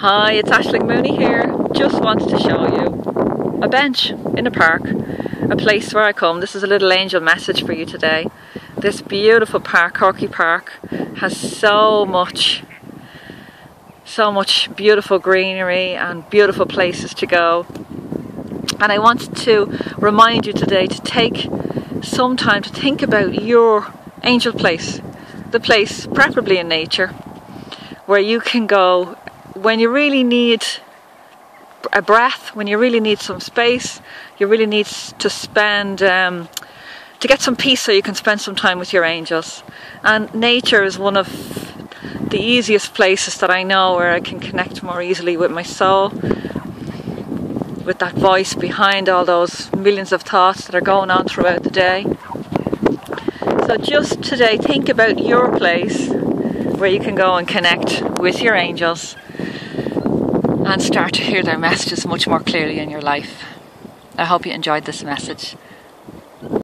Hi, it's Aisling Mooney here. Just wanted to show you a bench in a park, a place where I come. This is a little angel message for you today. This beautiful park, Corky Park, has so much beautiful greenery and beautiful places to go. And I wanted to remind you today to take some time to think about your angel place, the place preferably in nature, where you can go when you really need a breath, when you really need some space, you really need to spend, to get some peace so you can spend some time with your angels. And nature is one of the easiest places that I know where I can connect more easily with my soul, with that voice behind all those millions of thoughts that are going on throughout the day. So just today, think about your place where you can go and connect with your angels and start to hear their messages much more clearly in your life. I hope you enjoyed this message.